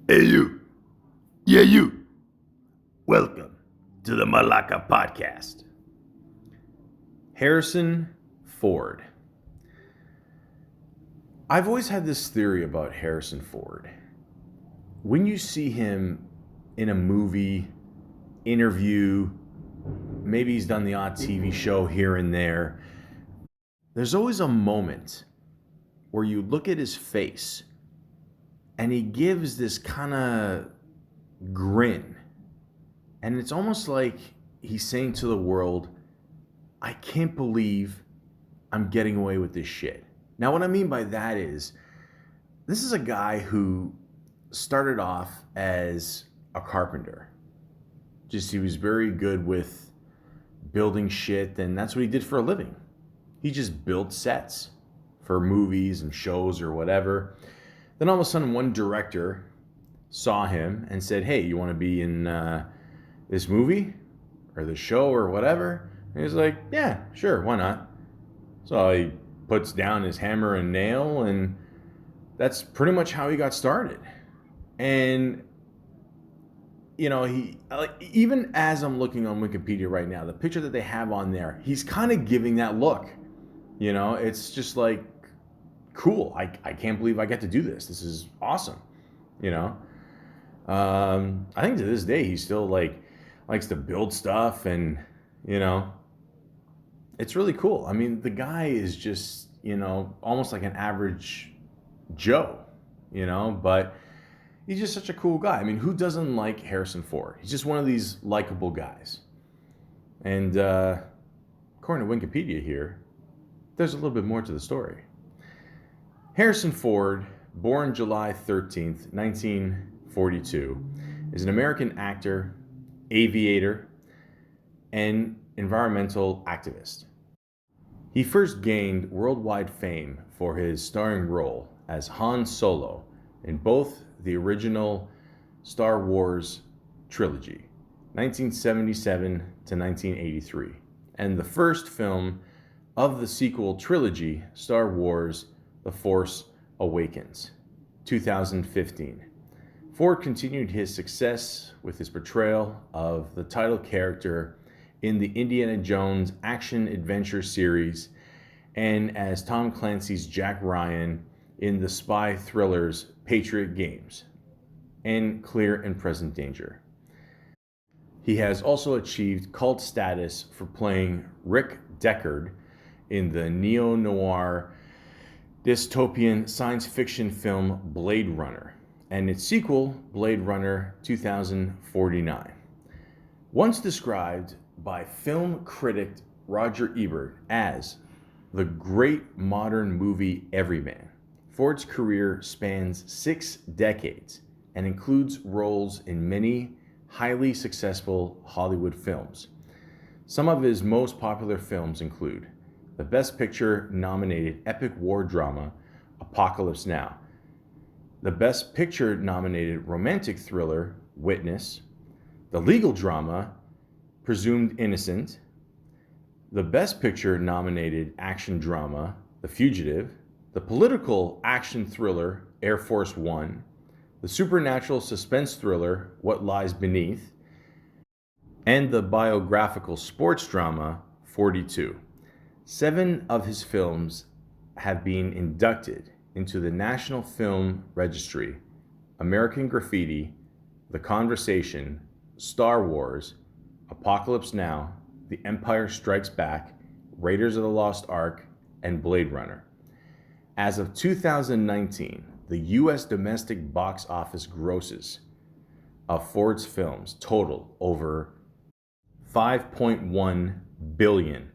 Hey, you. Yeah, you. Welcome to the Malaka podcast. Harrison Ford. I've always had this theory about Harrison Ford. When you see him in a movie, interview, maybe he's done the odd TV show here and there, there's always a moment where you look at his face and he gives this kind of grin. And it's almost like he's saying to the world, I can't believe I'm getting away with this shit. Now, what I mean by that is, this is a guy who started off as a carpenter. Just he was very good with building shit, and that's what he did for a living. He just built sets for movies and shows or whatever. Then all of a sudden, one director saw him and said, "Hey, you want to be in this movie or the show or whatever?" And he's like, "Yeah, sure, why not?" So he puts down his hammer and nail, and that's pretty much how he got started. And he like, even as I'm looking on Wikipedia right now, the picture that they have on there, he's kind of giving that look. It's just like cool. I can't believe I get to do this. This is awesome. You know, I think to this day he still likes to build stuff, and you know, it's really cool. I mean, the guy is just almost like an average Joe, but he's just such a cool guy. I mean, who doesn't like Harrison Ford? He's just one of these likable guys. And according to Wikipedia here, there's a little bit more to the story. Harrison Ford, born July 13th, 1942, is an American actor, aviator, and environmental activist. He first gained worldwide fame for his starring role as Han Solo in both the original Star Wars trilogy, 1977 to 1983, and the first film of the sequel trilogy, Star Wars The Force Awakens, 2015. Ford continued his success with his portrayal of the title character in the Indiana Jones action-adventure series and as Tom Clancy's Jack Ryan in the spy thrillers Patriot Games and Clear and Present Danger. He has also achieved cult status for playing Rick Deckard in the neo-noir dystopian science fiction film Blade Runner and its sequel, Blade Runner 2049. Once described by film critic Roger Ebert as the great modern movie everyman, Ford's career spans 6 decades and includes roles in many highly successful Hollywood films. Some of his most popular films include the Best Picture nominated epic war drama Apocalypse Now, the Best Picture nominated romantic thriller Witness, the legal drama Presumed Innocent, the Best Picture nominated action drama The Fugitive, the political action thriller Air Force One, the supernatural suspense thriller What Lies Beneath, and the biographical sports drama 42. 7 of his films have been inducted into the National Film Registry, American Graffiti, The Conversation, Star Wars, Apocalypse Now, The Empire Strikes Back, Raiders of the Lost Ark, and Blade Runner. As of 2019, the U.S. domestic box office grosses of Ford's films total over $5.1 billion,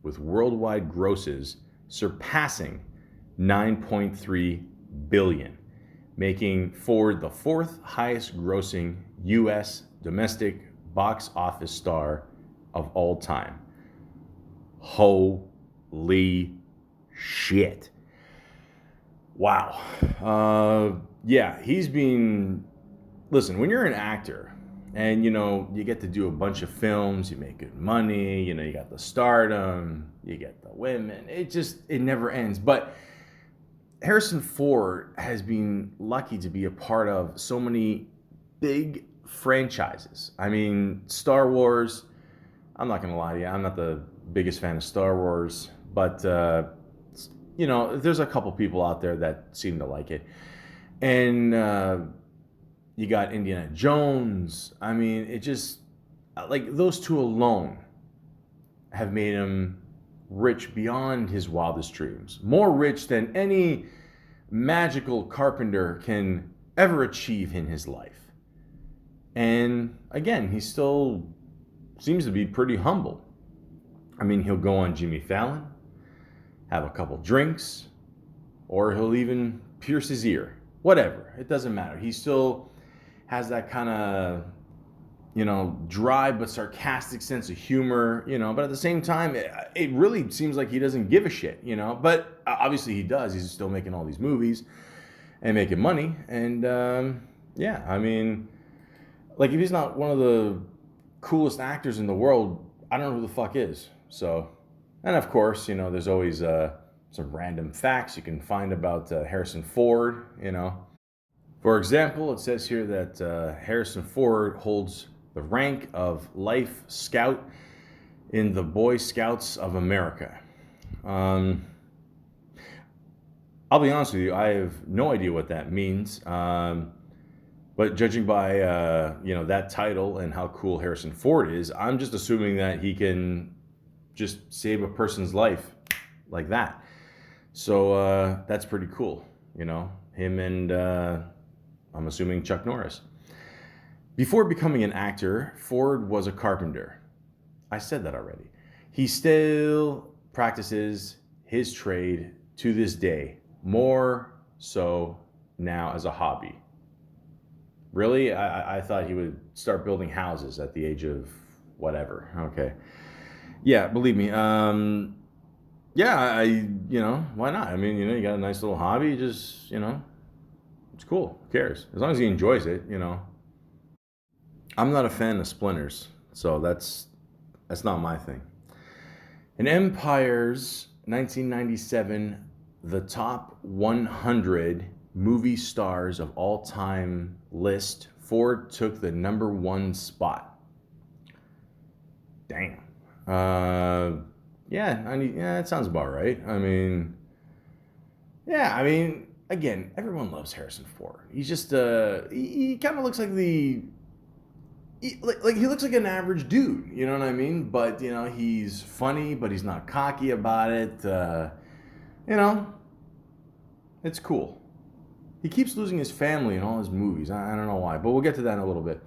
with worldwide grosses surpassing $9.3 billion, making Ford the 4th highest grossing U.S. domestic box office star of all time. Holy shit. Wow. Yeah, he's been. Listen, when you're an actor and you get to do a bunch of films, you make good money, you got the stardom, you get the women, it never ends. But Harrison Ford has been lucky to be a part of so many big franchises. I mean, Star Wars, I'm not going to lie to you, I'm not the biggest fan of Star Wars, but, there's a couple people out there that seem to like it. And you got Indiana Jones. I mean, it just, like, those two alone have made him rich beyond his wildest dreams. More rich than any magical carpenter can ever achieve in his life. And again, he still seems to be pretty humble. I mean, he'll go on Jimmy Fallon, have a couple drinks, or he'll even pierce his ear. Whatever, it doesn't matter. He still has that kind of, dry but sarcastic sense of humor, but at the same time, it really seems like he doesn't give a shit, but obviously he does. He's still making all these movies and making money. And I mean, like, if he's not one of the coolest actors in the world, I don't know who the fuck is. So, and of course, there's always some random facts you can find about Harrison Ford, For example, it says here that Harrison Ford holds the rank of Life Scout in the Boy Scouts of America. I'll be honest with you, I have no idea what that means. But judging by that title and how cool Harrison Ford is, I'm just assuming that he can just save a person's life like that. So that's pretty cool, him and I'm assuming Chuck Norris. Before becoming an actor, Ford was a carpenter. I said that already. He still practices his trade to this day, more so now as a hobby. Really? I thought he would start building houses at the age of whatever. Okay. Yeah, believe me. Why not? I mean, you got a nice little hobby, just, it's cool. Who cares? As long as he enjoys it, I'm not a fan of splinters, so that's not my thing. In Empire's 1997, the top 100 movie stars of all time list, Ford took the number 1 spot. Damn. It sounds about right. I mean, again, everyone loves Harrison Ford. He's just he kind of looks like he looks like an average dude, you know what I mean? But he's funny, but he's not cocky about it. It's cool. He keeps losing his family in all his movies. I don't know why, but we'll get to that in a little bit.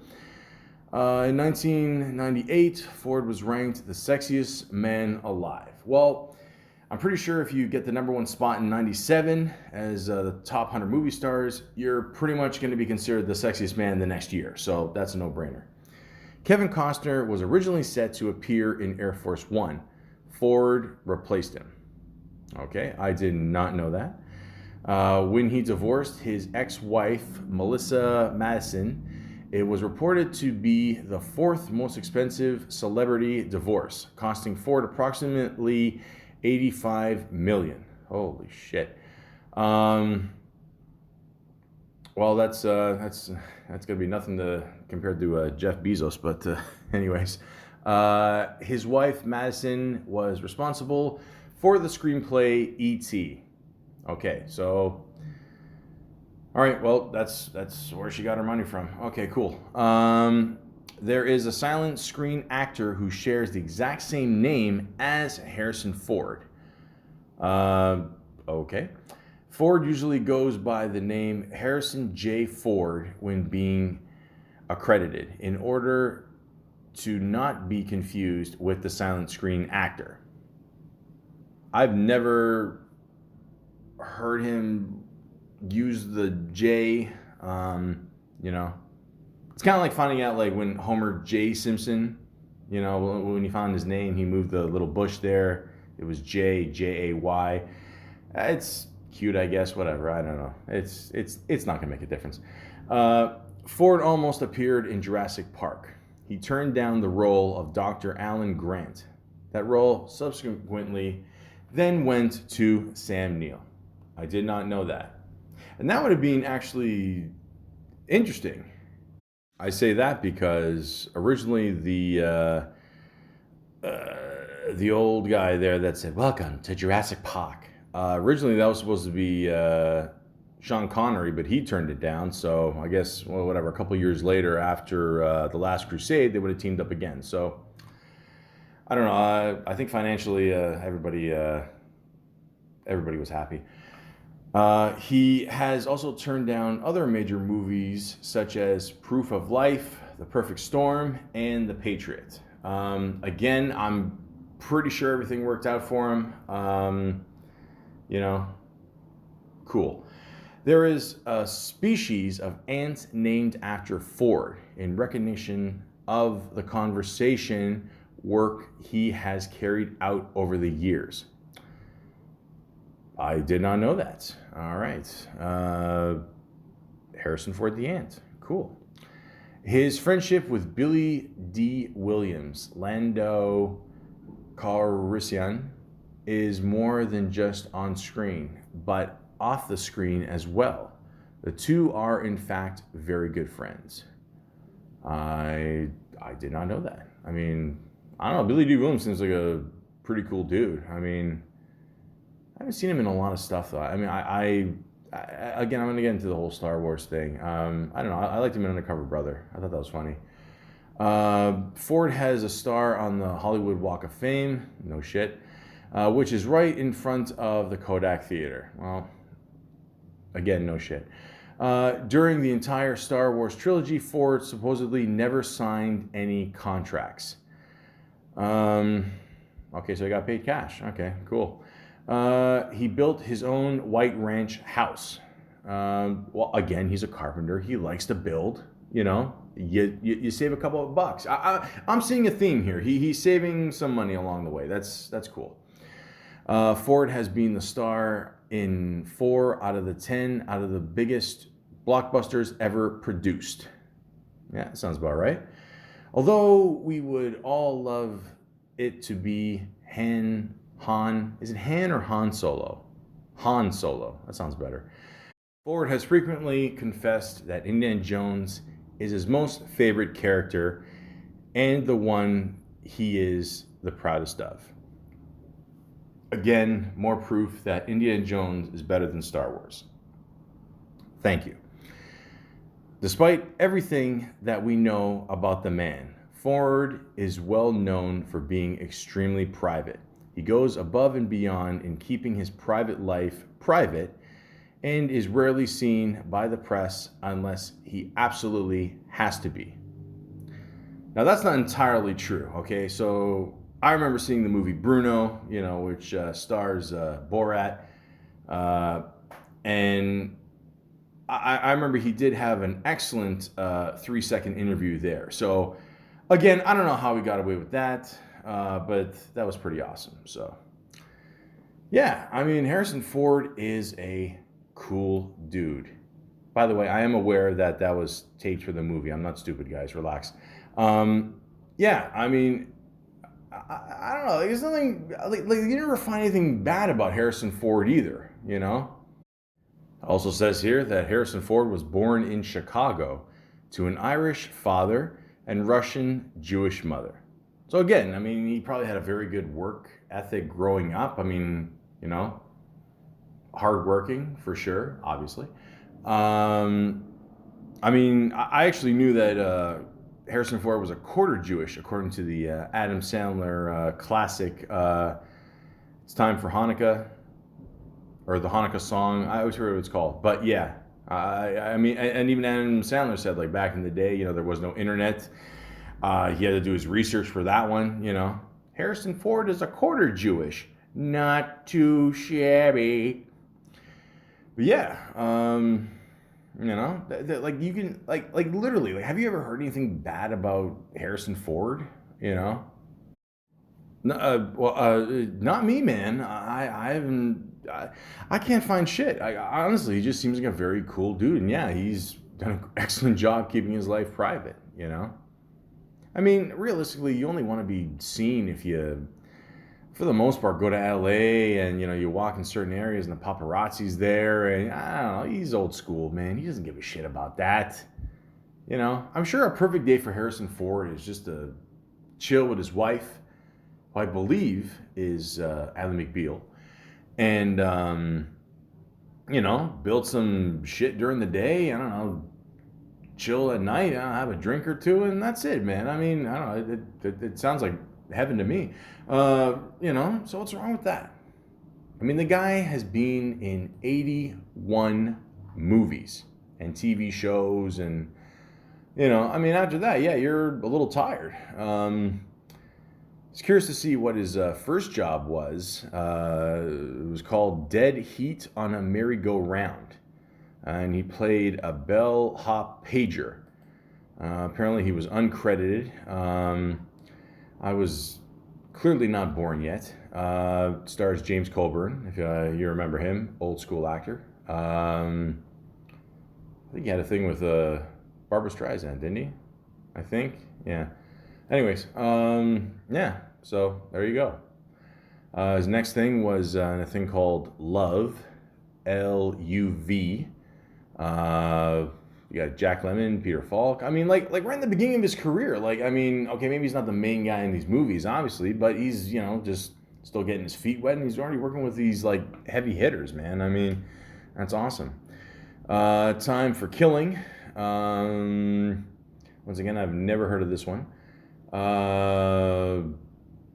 In 1998, Ford was ranked the sexiest man alive. Well, I'm pretty sure if you get the number 1 spot in 97 as the top 100 movie stars, you're pretty much going to be considered the sexiest man the next year. So that's a no-brainer. Kevin Costner was originally set to appear in Air Force One. Ford replaced him. Okay, I did not know that. When he divorced his ex-wife, Melissa Madison, it was reported to be the 4th most expensive celebrity divorce, costing Ford approximately $85 million. Holy shit. Well, that's gonna be nothing compared to Jeff Bezos, but anyways, his wife Madison was responsible for the screenplay E.T. Okay, so all right, well that's where she got her money from. Okay, cool. There is a silent screen actor who shares the exact same name as Harrison Ford. Okay. Ford usually goes by the name Harrison J. Ford when being accredited in order to not be confused with the silent screen actor. I've never heard him use the J, It's kind of like finding out like when Homer J. Simpson, when he found his name, he moved the little bush there. It was J-A-Y. It's cute, I guess, whatever. I don't know. It's not gonna make a difference. Ford almost appeared in Jurassic Park. He turned down the role of Dr. Alan Grant. That role subsequently then went to Sam Neill. I did not know that. And that would have been actually interesting. I say that because originally the old guy there that said "Welcome to Jurassic Park." Originally, that was supposed to be Sean Connery, but he turned it down. So I guess, well, whatever. A couple years later, after the Last Crusade, they would have teamed up again. So I don't know. I think financially, everybody was happy. He has also turned down other major movies such as Proof of Life, The Perfect Storm, and The Patriot. Again, I'm pretty sure everything worked out for him. You know, cool. There is a species of ant named after Ford in recognition of the conversation work he has carried out over the years. I did not know that. All right. Harrison Ford the ant. Cool. His friendship with Billy D. Williams, Lando Calrissian, is more than just on screen, but off the screen as well. The two are, in fact, very good friends. I did not know that. I mean, I don't know. Billy D. Williams seems like a pretty cool dude. I mean, I haven't seen him in a lot of stuff though. I mean, again, I'm gonna get into the whole Star Wars thing. I don't know. I liked him in Undercover Brother. I thought that was funny. Ford has a star on the Hollywood Walk of Fame. No shit. Which is right in front of the Kodak Theater. Well, again, no shit. During the entire Star Wars trilogy, Ford supposedly never signed any contracts. Okay, so he got paid cash. Okay, cool. He built his own White Ranch house. Well, again, he's a carpenter. He likes to build. You know, you save a couple of bucks. I'm seeing a theme here. He's saving some money along the way. That's cool. Ford has been the star in 4 out of the 10 out of the biggest blockbusters ever produced. Yeah, that sounds about right. Although we would all love it to be Han, is it Han or Han Solo? Han Solo, that sounds better. Ford has frequently confessed that Indiana Jones is his most favorite character and the one he is the proudest of. Again, more proof that Indiana Jones is better than Star Wars. Thank you. Despite everything that we know about the man, Ford is well known for being extremely private. He goes above and beyond in keeping his private life private and is rarely seen by the press unless he absolutely has to be. Now, that's not entirely true, okay? So I remember seeing the movie Bruno, which stars Borat, and I remember he did have an excellent 3-second interview there. So again, I don't know how he got away with that, but that was pretty awesome. So yeah, I mean, Harrison Ford is a cool dude. By the way, I am aware that that was taped for the movie. I'm not stupid, guys. Relax. Yeah, I mean, I don't know. There's nothing like you never find anything bad about Harrison Ford either. It also says here that Harrison Ford was born in Chicago to an Irish father and Russian Jewish mother. So again, I mean, he probably had a very good work ethic growing up. I mean, hardworking for sure, obviously. I mean, I actually knew that Harrison Ford was a quarter Jewish, according to the Adam Sandler classic "It's Time for Hanukkah," or the Hanukkah song. I always forget what it's called, but yeah. I mean, and even Adam Sandler said, like, back in the day, there was no internet. He had to do his research for that one. Harrison Ford is a quarter Jewish, not too shabby. But yeah, like you can like literally, like, have you ever heard anything bad about Harrison Ford? Not me, man. I haven't. I can't find shit. Honestly, he just seems like a very cool dude, and yeah, he's done an excellent job keeping his life private. I mean, realistically, you only want to be seen if you for the most part, go to LA and, you walk in certain areas and the paparazzi's there. And I don't know, he's old school, man. He doesn't give a shit about that. I'm sure a perfect day for Harrison Ford is just to chill with his wife, who I believe is Ally McBeal, and, build some shit during the day. I don't know, chill at night, have a drink or two, and that's it, man. I mean, I don't know, it sounds like heaven to me. So what's wrong with that? I mean, the guy has been in 81 movies and TV shows, and after that, yeah, you're a little tired. I was curious to see what his first job was. It was called Dead Heat on a Merry-Go-Round, and he played a bellhop pager. Apparently, he was uncredited. I was clearly not born yet. Stars James Coburn, if you remember him, old school actor. I think he had a thing with Barbra Streisand, didn't he? I think, yeah. Anyways, yeah. So there you go. His next thing was a thing called Love, L-U-V. You got Jack Lemmon, Peter Falk. I mean, like right in the beginning of his career. Okay, maybe he's not the main guy in these movies, obviously, but he's just still getting his feet wet, and he's already working with these heavy hitters, man. I mean, that's awesome. Time for Killing. Once again, I've never heard of this one.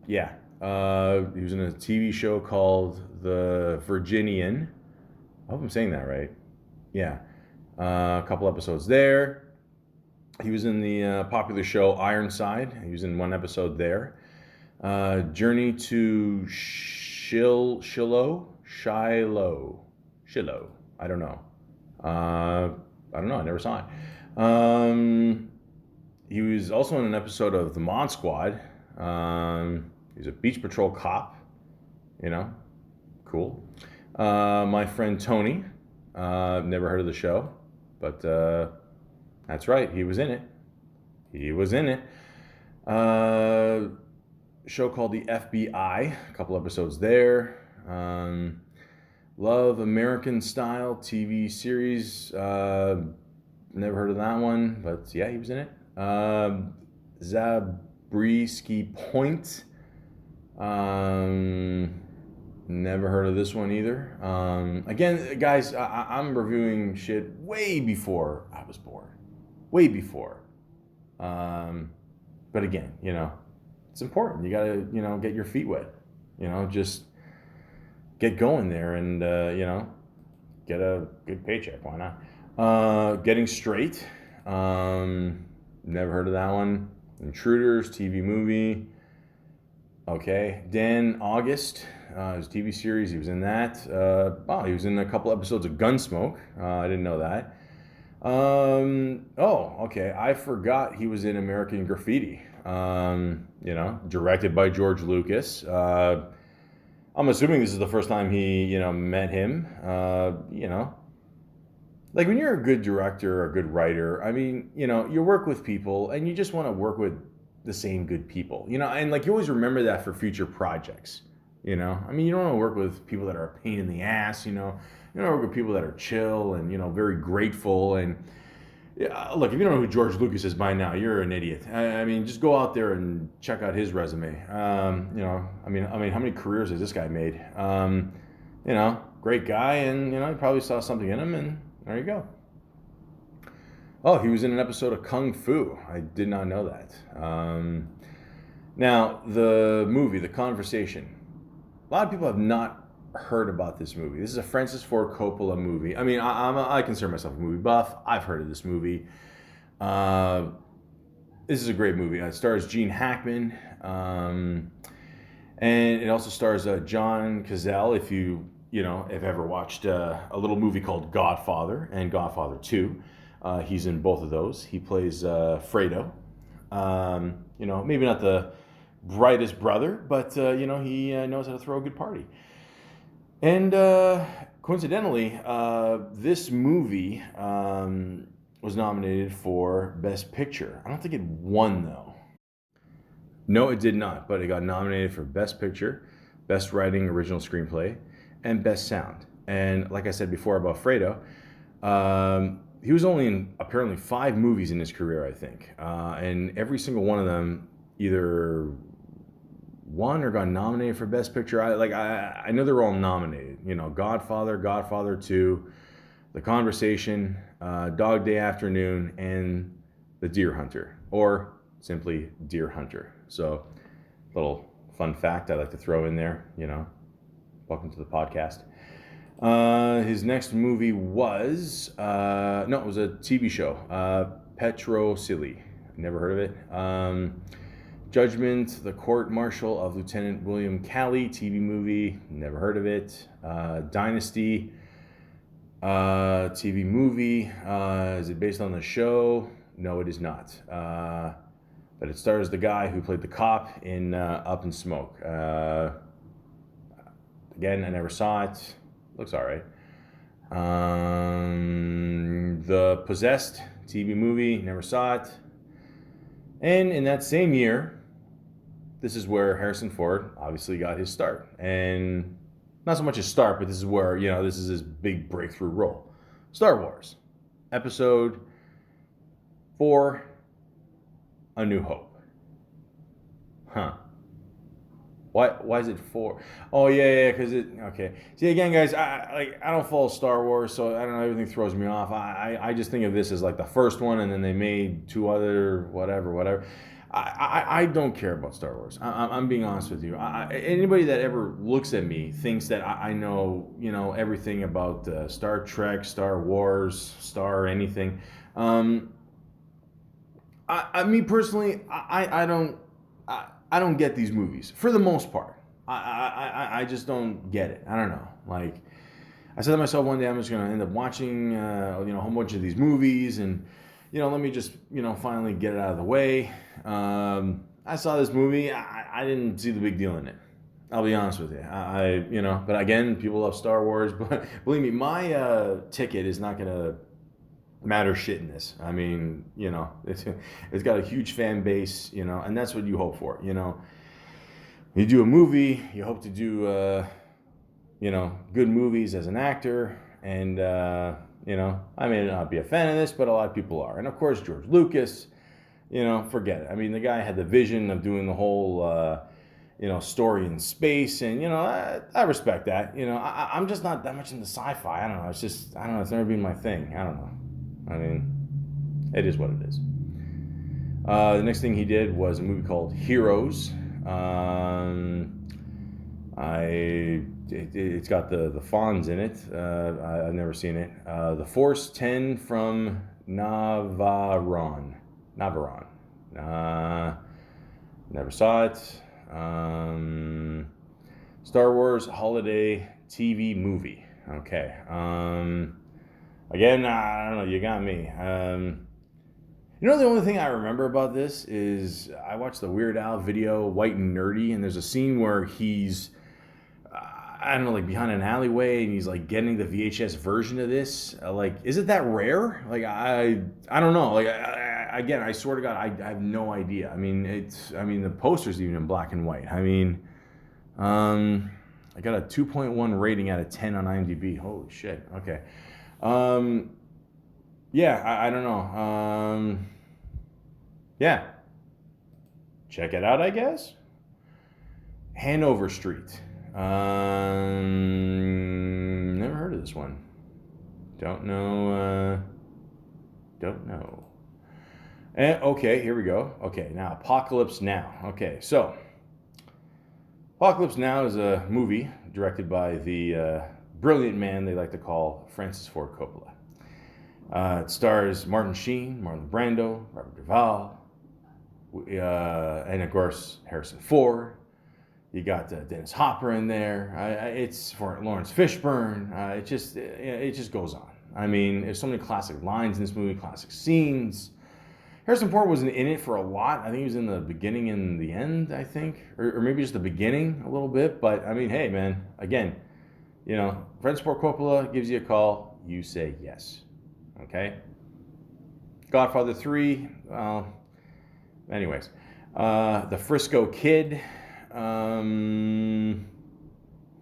Yeah. He was in a TV show called The Virginian. I hope I'm saying that right. Yeah. A couple episodes there. He was in the popular show Ironside. He was in one episode there. Journey to Shiloh. I don't know. I never saw it. He was also in an episode of The Mod Squad. He's a beach patrol cop. Cool. My Friend Tony. Never heard of the show, but that's right. He was in it. Show called The FBI. A couple episodes there. Love American Style TV series. Never heard of that one, but yeah, he was in it. Zabriskie Point. Never heard of this one either. Again, guys, I'm reviewing shit way before I was born. Way before. But again, it's important. You gotta, get your feet wet. Just get going there and, get a good paycheck. Why not? Getting Straight. Never heard of that one. Intruders, TV movie. Okay. Dan August. His TV series, he was in that. He was in a couple episodes of Gunsmoke. I didn't know that. Okay. I forgot he was in American Graffiti. Directed by George Lucas. I'm assuming this is the first time he, met him. When you're a good director or a good writer, I mean, you work with people and you just want to work with the same good people, and you always remember that for future projects, I mean, you don't want to work with people that are a pain in the ass, you want to work with people that are chill and, very grateful. And look, if you don't know who George Lucas is by now, you're an idiot. I mean, just go out there and check out his resume. I mean, how many careers has this guy made? Great guy, and, he probably saw something in him, and there you go. Oh, he was in an episode of Kung Fu. I did not know that. Now, the movie, The Conversation. A lot of people have not heard about this movie. This is a Francis Ford Coppola movie. I mean, I consider myself a movie buff. I've heard of this movie. This is a great movie. It stars Gene Hackman. And it also stars John Cazale, if you ever watched a little movie called Godfather and Godfather 2. He's in both of those. He plays Fredo. Maybe not the brightest brother, but he knows how to throw a good party. And coincidentally, this movie was nominated for Best Picture. I don't think it won though. No, it did not, but it got nominated for Best Picture. Best Writing Original Screenplay, and Best Sound. And like I said before about Fredo, he was only in apparently 5 movies in his career, I think. And every single one of them either won or got nominated for Best Picture. I know they're all nominated. You know, Godfather, Godfather 2, The Conversation, Dog Day Afternoon, and The Deer Hunter, or simply Deer Hunter. So, little fun fact I like to throw in there, you know. Welcome to the podcast. His next movie was, it was a TV show, Petro Silly. Never heard of it. Judgment, The Court Martial of Lieutenant William Calley, TV movie. Never heard of it. Dynasty, TV movie. Is it based on the show? No, it is not. But it stars the guy who played the cop in Up in Smoke. Again, I never saw it. Looks all right. The Possessed TV movie. Never saw it. And in that same year, this is where Harrison Ford obviously got his start. And not so much his start, but this is where, you know, this is his big breakthrough role. Star Wars, Episode 4, A New Hope. Huh. Why is it 4? Oh, yeah, because it, okay. See, again, guys, I don't follow Star Wars, so I don't know, everything throws me off. I just think of this as like the first one, and then they made 2 other, whatever. I don't care about Star Wars. I'm being honest with you. Anybody that ever looks at me thinks that I know, you know, everything about Star Trek, Star Wars, Star anything. Me personally, I don't get these movies for the most part. I just don't get it. I don't know. Like, I said to myself one day, I'm just gonna end up watching a whole bunch of these movies, and let me just finally get it out of the way. I saw this movie. I didn't see the big deal in it. I'll be honest with you. But again, people love Star Wars. But believe me, my ticket is not gonna matter shit in this. I mean, it's got a huge fan base, and that's what you hope for. You do a movie, you hope to do, good movies as an actor, and I may not be a fan of this, but a lot of people are. And of course, George Lucas, forget it. I mean, the guy had the vision of doing the whole, story in space, and I respect that. I'm just not that much into sci-fi. I don't know. It's never been my thing. I don't know. I meit is what it is. The next thing he did was a movie called Heroes. It's got the Fonz in it. I've never seen it. The Force 10 from Navarone. Never saw it. Star Wars Holiday TV movie. Okay. Again, I don't know. You got me. The only thing I remember about this is I watched the Weird Al video, White and Nerdy, and there's a scene where he's, behind an alleyway, and he's like getting the VHS version of this. Is it that rare? I don't know. Again, I swear to God, I have no idea. The poster's even in black and white. I got a 2.1 rating out of 10 on IMDb. Holy shit. Okay. Yeah, I don't know. Yeah. Check it out, I guess. Hanover Street. Never heard of this one. Don't know. And, okay, here we go. Okay, now Apocalypse Now. Okay, so Apocalypse Now is a movie directed by the brilliant man they like to call Francis Ford Coppola. It stars Martin Sheen, Marlon Brando, Robert Duvall, and of course Harrison Ford. You got Dennis Hopper in there. It's for Lawrence Fishburne. It just goes on. There's so many classic lines in this movie, classic scenes. Harrison Ford wasn't in it for a lot. I think he was in the beginning and the end, I think. Or maybe just the beginning a little bit. But, hey, man, again, Francis Ford Coppola gives you a call, you say yes. Okay? Godfather 3, well, anyways. The Frisco Kid,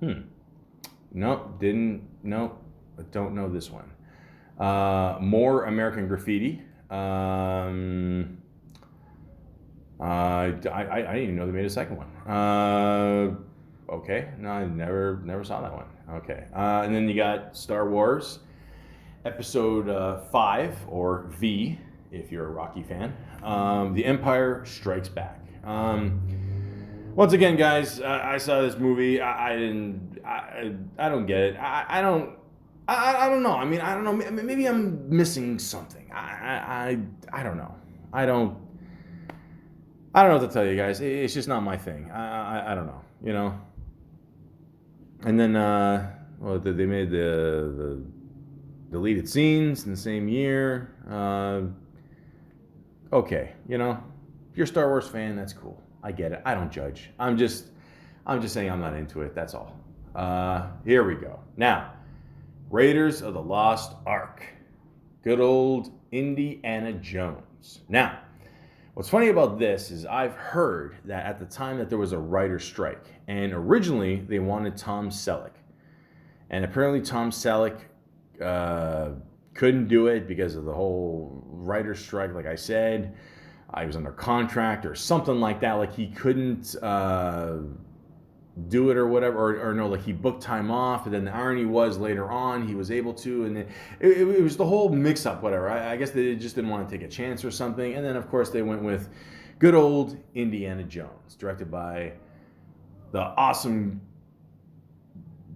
Nope, didn't. Nope, I don't know this one. More American Graffiti. I didn't even know they made a second one. Okay, no, I never saw that one. Okay, and then you got Star Wars, Episode 5 or V, if you're a Rocky fan. The Empire Strikes Back. Once again, guys, I saw this movie. I don't get it. I don't know. I mean, I don't know. Maybe I'm missing something. I don't know. I don't know what to tell you guys. It's just not my thing. I don't know. You know. And then well, they made the deleted scenes in the same year. Okay, you know, if you're a Star Wars fan, that's cool. I get it. I don't judge. I'm just saying I'm not into it. That's all. Here we go. Now, Raiders of the Lost Ark. Good old Indiana Jones. Now, what's funny about this is I've heard that at the time that there was a writer's strike, and originally they wanted Tom Selleck. And apparently Tom Selleck couldn't do it because of the whole writer's strike, like I said. I was under contract or something like that. Like he couldn't do it or whatever, or no, like he booked time off. And then the irony was later on he was able to, and it was the whole mix-up, whatever. I guess they just didn't want to take a chance or something. And then of course they went with good old Indiana Jones, directed by the awesome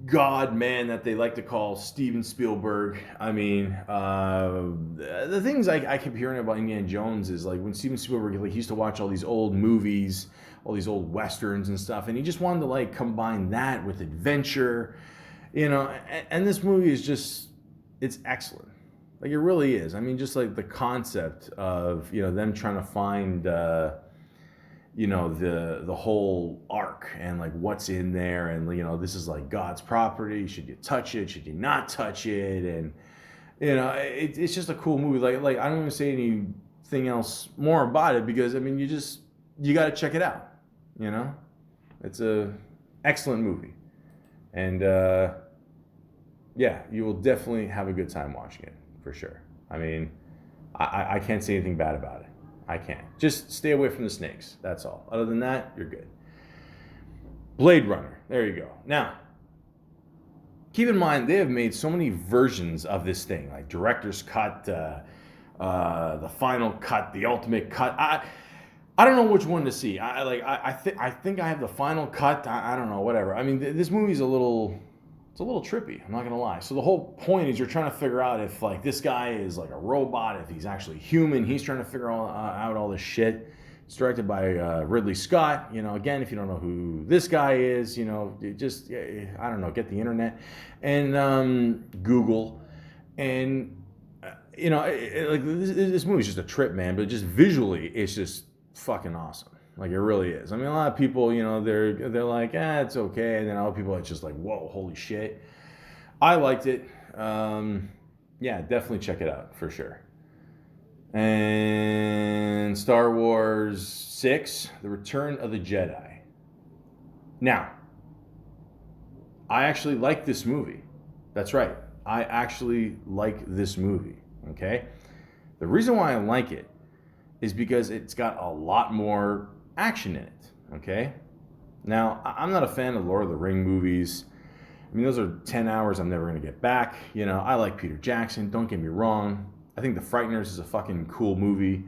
God man that they like to call Steven Spielberg. I mean, the things I keep hearing about Indiana Jones is like when Steven Spielberg, like, he used to watch all these old movies, all these old westerns and stuff, and he just wanted to like combine that with adventure, you know. And this movie is just, it's excellent. Like it really is. I mean, just like the concept of, you know, them trying to find you know, the whole ark and like what's in there, and you know, this is like God's property. Should you touch it? Should you not touch it? And you know, it's just a cool movie. Like I don't even say anything else more about it because I mean, you got to check it out. You know, it's a excellent movie, and yeah, you will definitely have a good time watching it for sure. I mean, I can't say anything bad about it. I can't. Just stay away from the snakes. That's all. Other than that, you're good. Blade Runner. There you go. Now, keep in mind, they have made so many versions of this thing, like director's cut, the final cut, the ultimate cut. I don't know which one to see. I think I have the final cut. I don't know. Whatever. I mean, this movie's a little trippy. I'm not gonna lie. So the whole point is you're trying to figure out if like this guy is like a robot, if he's actually human. He's trying to figure out all this shit. It's directed by Ridley Scott. You know, again, if you don't know who this guy is, you know, just I don't know, get the internet and Google, and you know, like this movie's just a trip, man. But just visually, it's just fucking awesome. Like it really is. I mean, a lot of people, you know, they're like, it's okay, and then other people, it's just like, whoa, holy shit. I liked it. Yeah, definitely check it out for sure. And Star Wars 6, The Return of the Jedi. Now, I actually like this movie. That's right. I actually like this movie. Okay. The reason why I like it is because it's got a lot more action in it, okay? Now, I'm not a fan of Lord of the Ring movies. I mean, those are 10 hours I'm never going to get back. You know, I like Peter Jackson, don't get me wrong. I think The Frighteners is a fucking cool movie.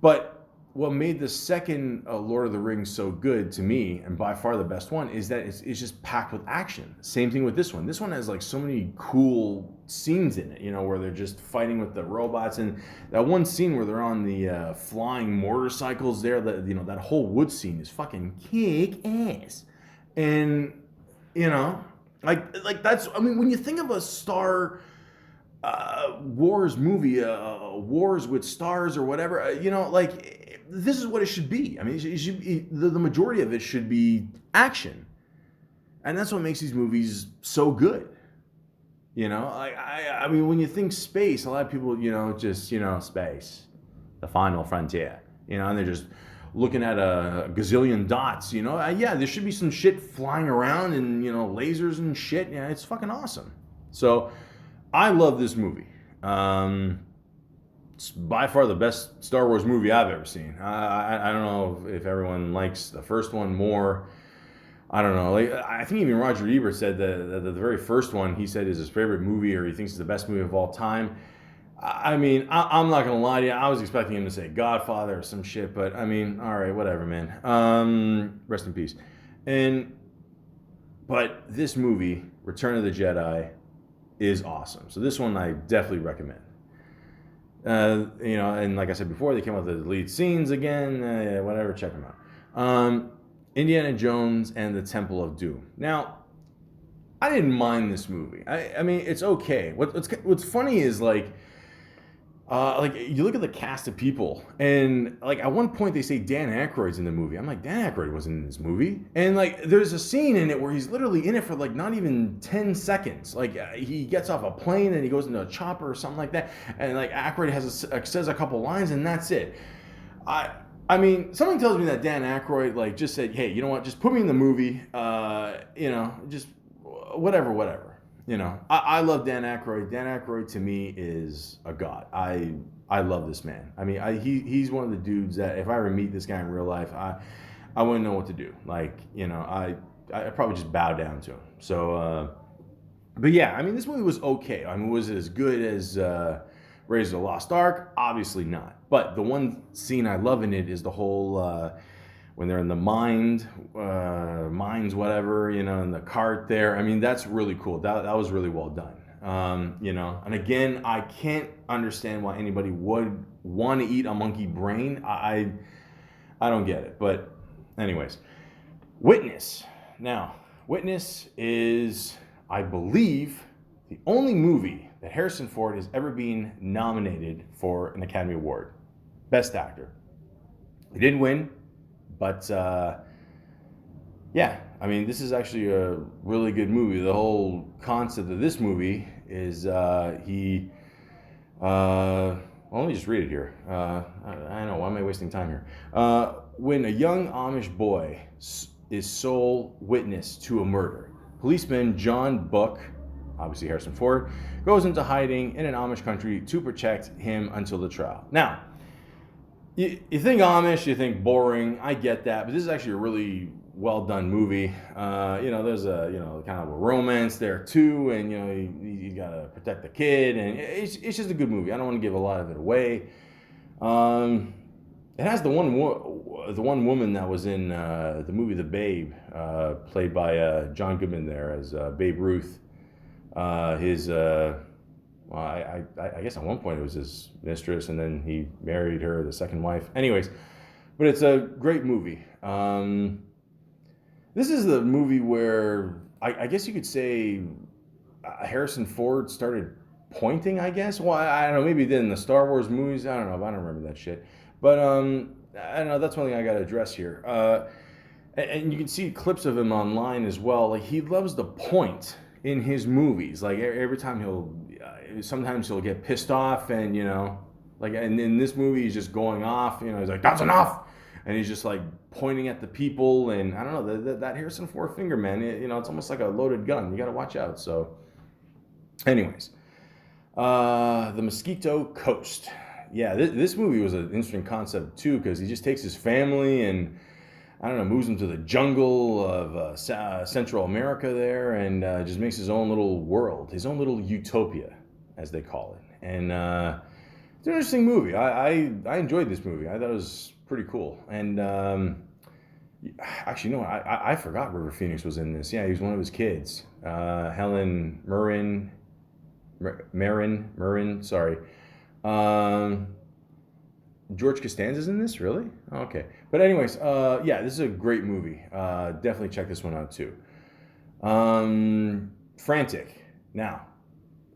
But what made the second Lord of the Rings so good to me, and by far the best one, is that it's just packed with action. Same thing with this one. This one has like so many cool scenes in it, you know, where they're just fighting with the robots. And that one scene where they're on the flying motorcycles there, that, you know, that whole wood scene is fucking kick ass. And, you know, like that's, I mean, when you think of a Star Wars movie, Wars with Stars or whatever, you know, like this is what it should be. I mean, it should be, the majority of it should be action, and that's what makes these movies so good. You know, I mean, when you think space, a lot of people, you know, just, you know, space, the final frontier, you know, and they're just looking at a gazillion dots. Yeah, there should be some shit flying around and lasers and shit. Yeah, it's fucking awesome. So I love this movie. It's by far the best Star Wars movie I've ever seen. I don't know if everyone likes the first one more. I don't know. Like, I think even Roger Ebert said that the very first one he said is his favorite movie, or he thinks it's the best movie of all time. I mean, I'm not gonna lie to you. I was expecting him to say Godfather or some shit, but I mean, all right, whatever, man. Rest in peace. But this movie, Return of the Jedi, is awesome. So this one I definitely recommend. And like I said before, they came out with the deleted scenes again. Yeah, whatever, check them out. Indiana Jones and the Temple of Doom. Now, I didn't mind this movie. I mean, it's okay. What's funny is like you look at the cast of people, and like at one point they say Dan Aykroyd's in the movie. I'm like, Dan Aykroyd wasn't in this movie. And like there's a scene in it where he's literally in it for like not even 10 seconds. Like he gets off a plane and he goes into a chopper or something like that, and like Aykroyd says a couple lines and that's it. I mean, something tells me that Dan Aykroyd like just said, hey, you know what, just put me in the movie, just whatever. I love Dan Aykroyd. Dan Aykroyd to me is a god. I love this man. I mean, he's one of the dudes that if I ever meet this guy in real life, I wouldn't know what to do. Like, I probably just bow down to him. So, but yeah, I mean, this movie was okay. I mean, was it as good as Raiders of the Lost Ark? Obviously not. But the one scene I love in it is the whole when they're in the mines, whatever, in the cart there. I mean, that's really cool. That was really well done. And again, I can't understand why anybody would want to eat a monkey brain. I don't get it. But anyways, Witness. Now, Witness is, I believe, the only movie that Harrison Ford has ever been nominated for an Academy Award. Best Actor. He didn't win. But, yeah, I mean, this is actually a really good movie. The whole concept of this movie is let me just read it here. I know, why am I wasting time here? When a young Amish boy is sole witness to a murder, policeman John Book, obviously Harrison Ford, goes into hiding in an Amish country to protect him until the trial. Now, you think Amish, you think boring. I get that, but this is actually a really well done movie. There's a kind of a romance there too, and you gotta protect the kid, and it's just a good movie. I don't want to give a lot of it away. It has the one woman that was in the movie The Babe, played by John Goodman there as Babe Ruth. I guess at one point it was his mistress, and then he married her, the second wife. Anyways, but it's a great movie. This is the movie where I guess you could say Harrison Ford started pointing, I guess. Well, I don't know, maybe then in the Star Wars movies. I don't know. I don't remember that shit. But I don't know. That's one thing I got to address here. And you can see clips of him online as well. Like, he loves to point in his movies. Like every time sometimes he'll get pissed off, and and in this movie he's just going off. He's like, that's enough, and he's just like pointing at the people, and I don't know, that Harrison Ford finger, man. It's almost like a loaded gun. You got to watch out. So, anyways, the Mosquito Coast. Yeah, this movie was an interesting concept too, because he just takes his family and, I don't know, moves them to the jungle of Central America there, and just makes his own little world, his own little utopia, as they call it. And it's an interesting movie. I enjoyed this movie. I thought it was pretty cool. And actually, I forgot River Phoenix was in this. Yeah, he was one of his kids. Helen Mirren, sorry. George Costanza's in this, really? Okay. But anyways, yeah, this is a great movie. Definitely check this one out too. Frantic. Now,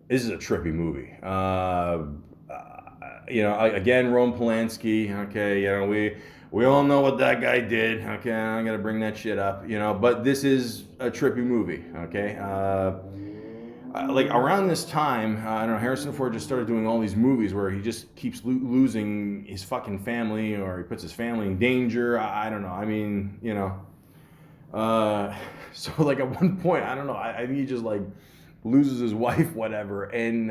this is a trippy movie. Again, Roman Polanski. Okay, we all know what that guy did. Okay, I'm gonna bring that shit up. But this is a trippy movie. Okay. like around this time, I don't know, Harrison Ford just started doing all these movies where he just keeps losing his fucking family, or he puts his family in danger. I don't know. I mean, you know. So like at one point, I don't know. I think he just like loses his wife, whatever, and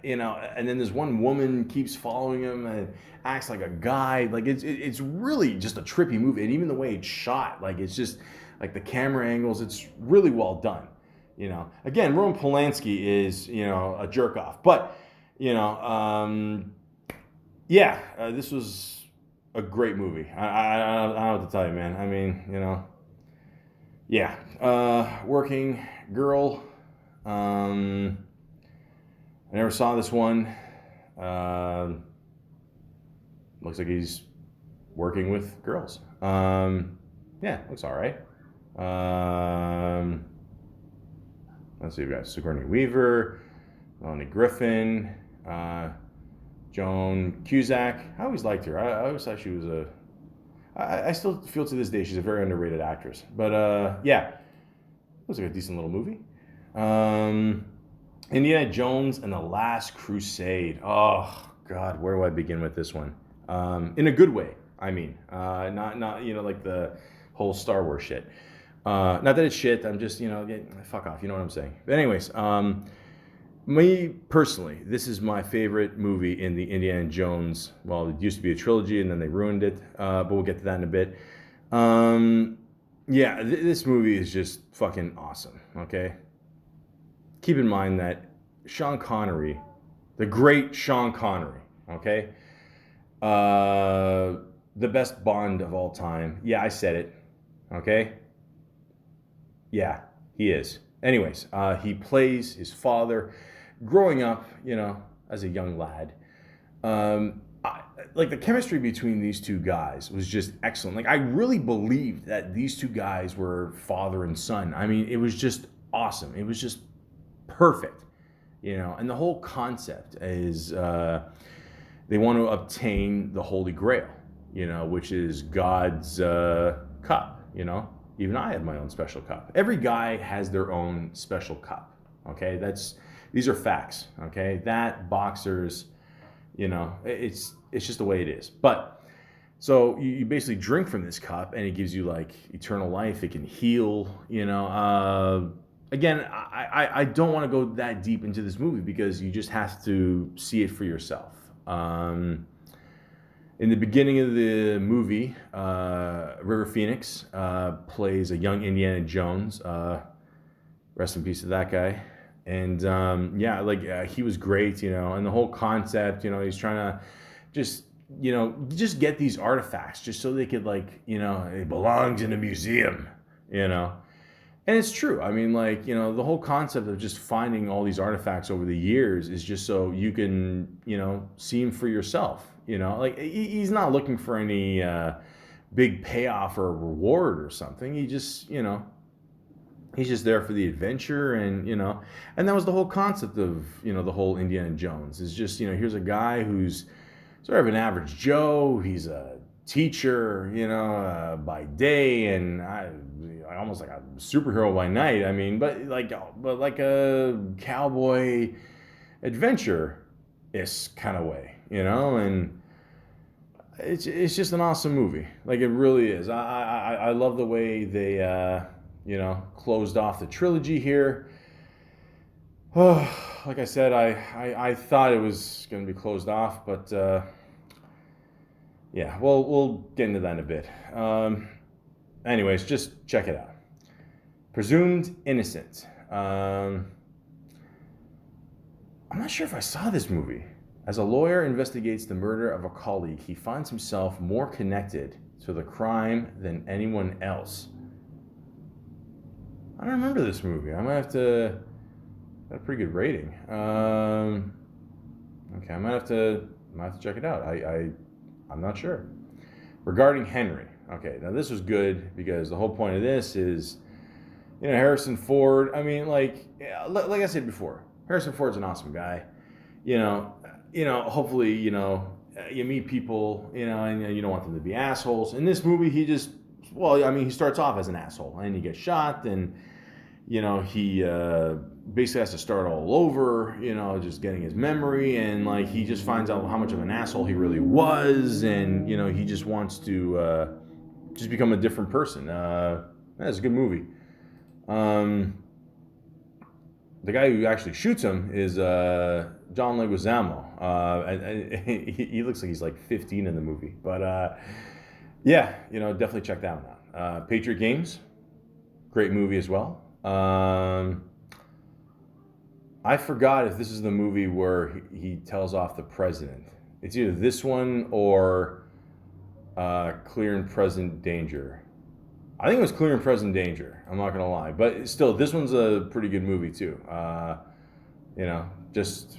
you know, and then this one woman keeps following him and acts like a guy. Like it's really just a trippy movie, and even the way it's shot, like it's just like the camera angles. It's really well done. You know, again, Roman Polanski is, you know, a jerk off, but you know, yeah, this was a great movie. I don't know what to tell you, man. I mean, you know, yeah, working girl. I never saw this one. Looks like he's working with girls. Yeah, looks all right. Let's see, we've got Sigourney Weaver, Melanie Griffin, Joan Cusack. I always liked her. I always thought she was a... I still feel to this day she's a very underrated actress. But yeah, it was like a decent little movie. Indiana Jones and the Last Crusade. Oh, God, where do I begin with this one? In a good way, I mean. Not you know, like the whole Star Wars shit. Not that it's shit, I'm just, you know, fuck off, you know what I'm saying. But anyways, me personally, this is my favorite movie in the Indiana Jones. Well, it used to be a trilogy and then they ruined it, but we'll get to that in a bit. Yeah, this movie is just fucking awesome, okay? Keep in mind that Sean Connery, the great Sean Connery, okay? The best Bond of all time. Yeah, I said it, okay? Yeah, he is. Anyways, he plays his father growing up, you know, as a young lad. Like the chemistry between these two guys was just excellent. Like I really believed that these two guys were father and son. I mean, it was just awesome. It was just perfect, you know. And the whole concept is they want to obtain the Holy Grail, you know, which is God's cup, you know. Even I have my own special cup. Every guy has their own special cup. Okay, these are facts. Okay, that boxers, you know, it's just the way it is. But so you basically drink from this cup, and it gives you like eternal life. It can heal. You know, again, I don't want to go that deep into this movie because you just have to see it for yourself. In the beginning of the movie, River Phoenix plays a young Indiana Jones. Rest in peace to that guy. And yeah, like he was great, you know. And the whole concept, you know, he's trying to just, you know, just get these artifacts just so they could, like, you know, it belongs in a museum, you know. And it's true. I mean, like, you know, the whole concept of just finding all these artifacts over the years is just so you can, you know, see them for yourself. You know, like he's not looking for any big payoff or reward or something. He just, you know, he's just there for the adventure, and you know, and that was the whole concept of, you know, the whole Indiana Jones is just, you know, here's a guy who's sort of an average Joe. He's a teacher, you know, by day, and I almost like a superhero by night. I mean, but like a cowboy adventure-ish kind of way, you know, and it's just an awesome movie. Like it really is. I love the way they you know, closed off the trilogy here. Oh, like I said, I thought it was going to be closed off, but yeah, we'll get into that in a bit. Anyways, just check it out. Presumed Innocent. I'm not sure if I saw this movie. As a lawyer investigates the murder of a colleague, he finds himself more connected to the crime than anyone else. I don't remember this movie. I might have to... Got a pretty good rating. Okay, I might have to check it out. I'm not sure. Regarding Henry. Okay, now this was good because the whole point of this is, you know, Harrison Ford. I mean, like I said before, Harrison Ford's an awesome guy. You know, hopefully, you know, you meet people, you know, and you don't want them to be assholes. In this movie, he starts off as an asshole, and he gets shot, and you know, he basically has to start all over, just getting his memory, and like he just finds out how much of an asshole he really was, and he just wants to just become a different person. That's a good movie. The guy who actually shoots him is John Leguizamo. He looks like he's like 15 in the movie, but yeah, definitely check that one out. Patriot Games, great movie as well. I forgot if this is the movie where he tells off the president. It's either this one or Clear and Present Danger. I think it was Clear and Present Danger. I'm not gonna lie, but still, this one's a pretty good movie too. Just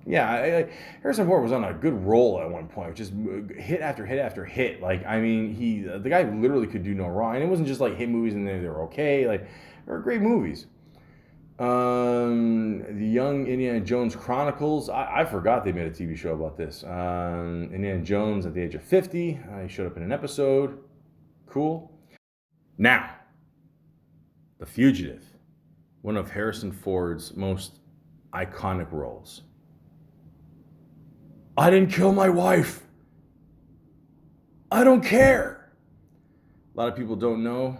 Harrison Ford was on a good roll at one point, just hit after hit after hit. Like, I mean, the guy literally could do no wrong, and it wasn't just like hit movies and they were okay. Like, they were great movies. The Young Indiana Jones Chronicles. I forgot they made a TV show about this. Indiana Jones at the age of 50. He showed up in an episode. Cool. Now, The Fugitive, one of Harrison Ford's most iconic roles. I didn't kill my wife. I don't care. A lot of people don't know.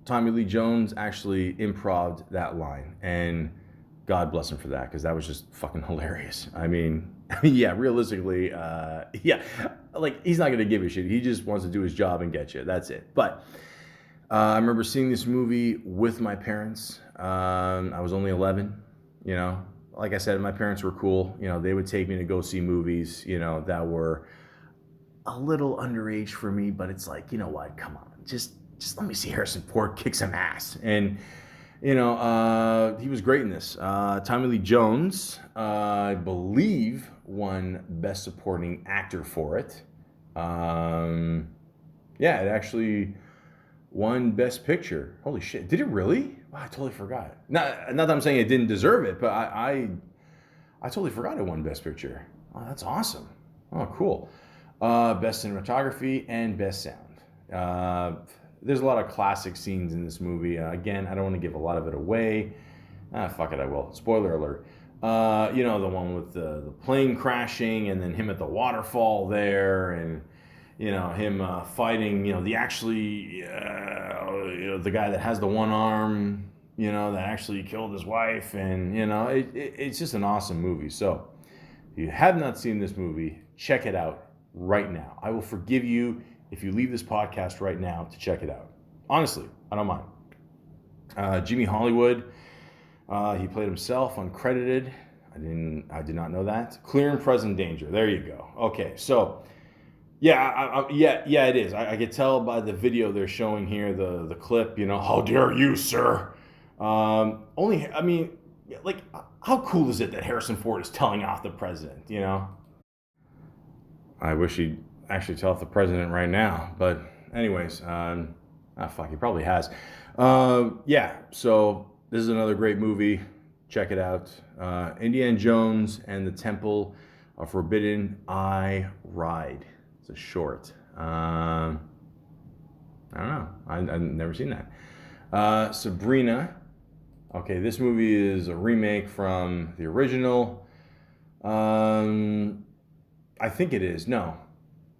Tommy Lee Jones actually improv'd that line, and God bless him for that, because that was just fucking hilarious. I mean, yeah, realistically, like, he's not going to give a shit. He just wants to do his job and get you. That's it. But I remember seeing this movie with my parents. I was only 11, Like I said, my parents were cool. They would take me to go see movies, that were a little underage for me, but it's like, you know what? Come on. Just let me see Harrison Ford kick some ass. And, he was great in this. Tommy Lee Jones, I believe, won Best Supporting Actor for it. It actually won Best Picture. Holy shit. Did it really? Wow, I totally forgot. Not that I'm saying it didn't deserve it, but I totally forgot it won Best Picture. Oh, that's awesome. Oh, cool. Best Cinematography and Best Sound. There's a lot of classic scenes in this movie. Again, I don't want to give a lot of it away. Fuck it, I will. Spoiler alert. The one with the plane crashing, and then him at the waterfall there, and him fighting, the guy that has the one arm, that actually killed his wife, and it's just an awesome movie. So if you have not seen this movie, check it out right now. I will forgive you if you leave this podcast right now to check it out. Honestly, I don't mind. Jimmy Hollywood, he played himself, uncredited. I did not know that. Clear and Present Danger. There you go. Okay, so yeah, it is. I could tell by the video they're showing here, the clip. How dare you, sir? How cool is it that Harrison Ford is telling off the president? I wish he'd actually tell off the president right now, but anyways, he probably has. So this is another great movie. Check it out. Indiana Jones and the Temple of Forbidden Eye Ride. It's a short. I don't know. I've never seen that. Sabrina. Okay, this movie is a remake from the original. I think it is. No.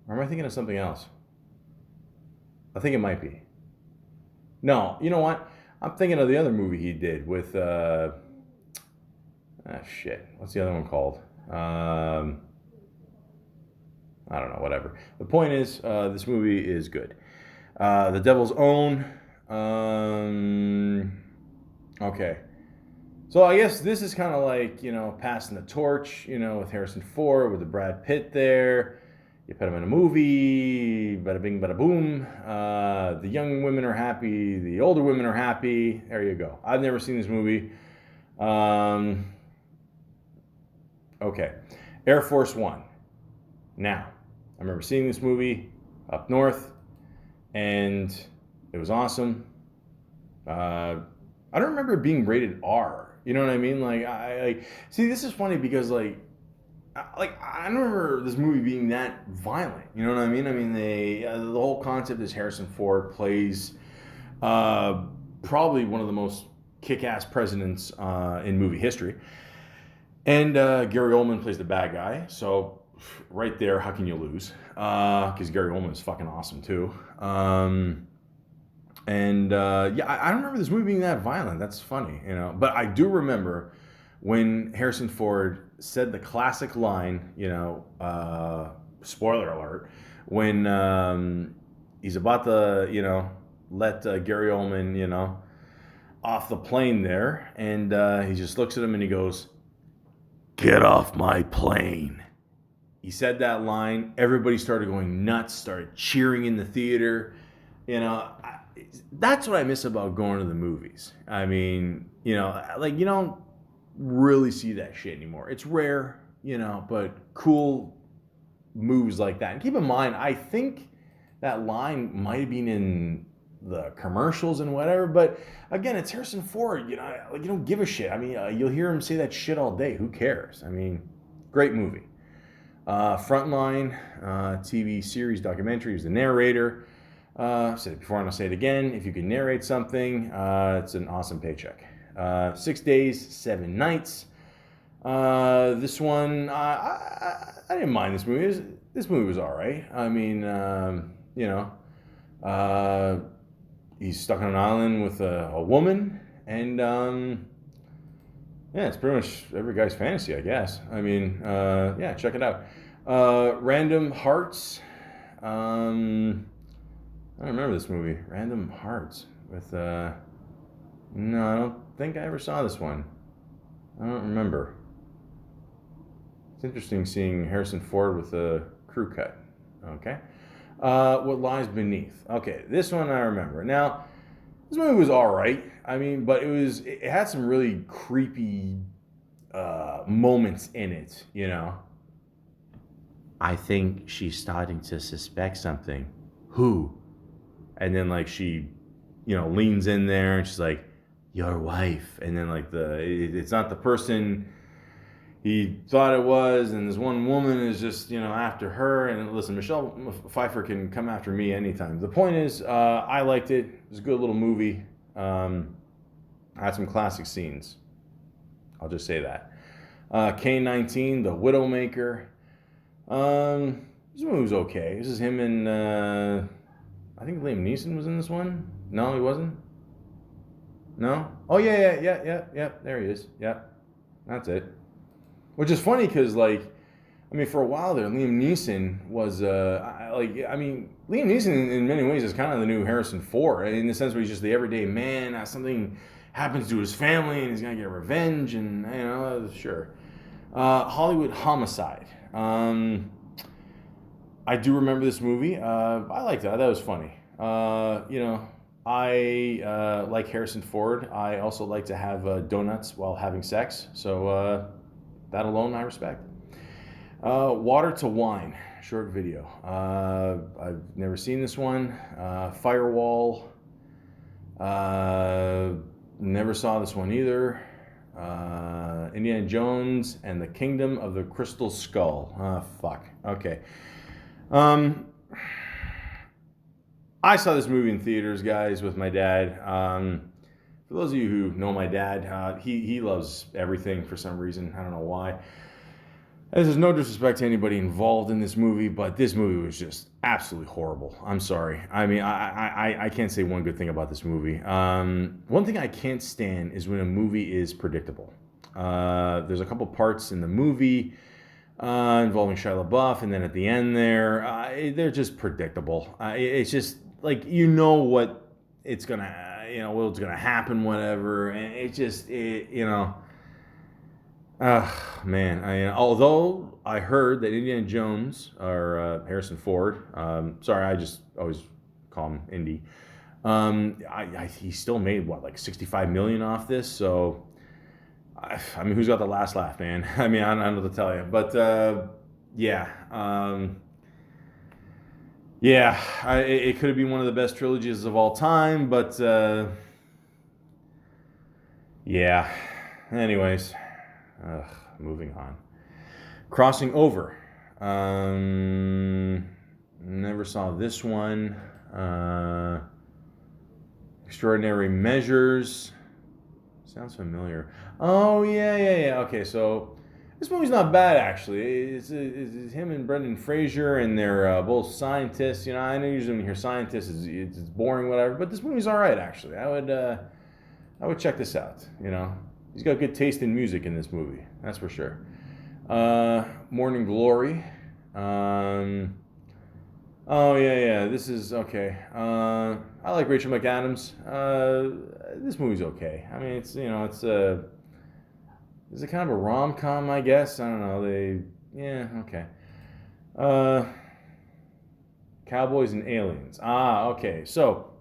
Or am I thinking of something else? I think it might be. No, you know what? I'm thinking of the other movie he did with, what's the other one called? I don't know, whatever. The point is, this movie is good. The Devil's Own. Okay. So I guess this is kind of like, passing the torch, with Harrison Ford, with the Brad Pitt there. You put him in a movie, bada bing, bada boom. The young women are happy. The older women are happy. There you go. I've never seen this movie. Okay. Air Force One. Now, I remember seeing this movie up north, and it was awesome. I don't remember it being rated R. You know what I mean? Like, see, this is funny because, I don't remember this movie being that violent. You know what I mean? I mean, the whole concept is Harrison Ford plays probably one of the most kick-ass presidents in movie history. And Gary Oldman plays the bad guy. So right there, how can you lose? Because Gary Oldman is fucking awesome too. Yeah, I don't remember this movie being that violent. That's funny, you know. But I do remember when Harrison Ford said the classic line, you know, spoiler alert, when he's about to, you know, let Gary Oldman, you know, off the plane there, and he just looks at him and he goes, Get off my plane. he said that line. Everybody started going nuts, started cheering in the theater. You know, that's what I miss about going to the movies. I mean, you know, like you don't really see that shit anymore. It's rare, you know, but cool moves like that. And keep in mind, I think that line might have been in the commercials and whatever, but again, it's Harrison Ford, you know, like you don't give a shit. I mean, you'll hear him say that shit all day. Who cares? I mean, great movie. Frontline, TV series, documentary, he was the narrator. Said it before, I'm gonna say it again. If you can narrate something, it's an awesome paycheck. 6 days, 7 nights. This one, I didn't mind this movie. This movie was all right. I mean, you know, he's stuck on an island with a woman, and yeah, it's pretty much every guy's fantasy, I guess. I mean, yeah, check it out. Random Hearts. I don't remember this movie. Random Hearts with no, I don't think I ever saw this one. I don't remember. It's interesting seeing Harrison Ford with a crew cut. Okay. What Lies Beneath. Okay, this one I remember. Now, this movie was all right. I mean, but it had some really creepy moments in it, you know. I think she's starting to suspect something. Who? And then like she, you know, leans in there and she's like, your wife. And then like it's not the person he thought it was, and this one woman is just, you know, after her. And listen, Michelle Pfeiffer can come after me anytime. The point is, I liked it. It was a good little movie. Had some classic scenes. I'll just say that. K-19, The Widowmaker. This movie was okay. This is him and I think Liam Neeson was in this one. No, he wasn't. No. Oh yeah. There he is. Yep, that's it. Which is funny because, like, I mean, for a while there, Liam Neeson was, Liam Neeson in many ways is kind of the new Harrison Ford, in the sense where he's just the everyday man. Something happens to his family and he's going to get revenge, and, you know, sure. Hollywood Homicide. I do remember this movie. I liked it. That was funny. You know, I like Harrison Ford. I also like to have donuts while having sex. So, that alone I respect. Water to Wine, short video. I've never seen this one. Firewall. Never saw this one either. Indiana Jones and the Kingdom of the Crystal Skull. Fuck. Okay. I saw this movie in theaters, guys, with my dad. For those of you who know my dad, he loves everything for some reason. I don't know why. This is no disrespect to anybody involved in this movie, but this movie was just absolutely horrible. I'm sorry. I mean, I can't say one good thing about this movie. One thing I can't stand is when a movie is predictable. There's a couple parts in the movie involving Shia LaBeouf, and then at the end they're just predictable. It's just like, you know what it's gonna, you know, what's gonna happen, whatever, and you know. Man, although I heard that Indiana Jones, or Harrison Ford, sorry, I just always call him Indy, he still made, what, like $65 million off this, so, I mean, who's got the last laugh, man? I mean, I don't know what to tell you, but, yeah, it could have been one of the best trilogies of all time, but, yeah, anyways. Moving on. Crossing Over. Never saw this one. Extraordinary Measures. Sounds familiar. Oh, yeah. Okay, so this movie's not bad, actually. It's him and Brendan Fraser, and they're both scientists. You know, I know usually when you hear scientists, it's boring, whatever, but this movie's all right, actually. I would check this out, you know. He's got good taste in music in this movie, that's for sure. Morning Glory. Oh, yeah, this is okay. I like Rachel McAdams. This movie's okay. I mean, is it kind of a rom-com, I guess? I don't know. Okay. Uh, Cowboys and Aliens. Okay. So,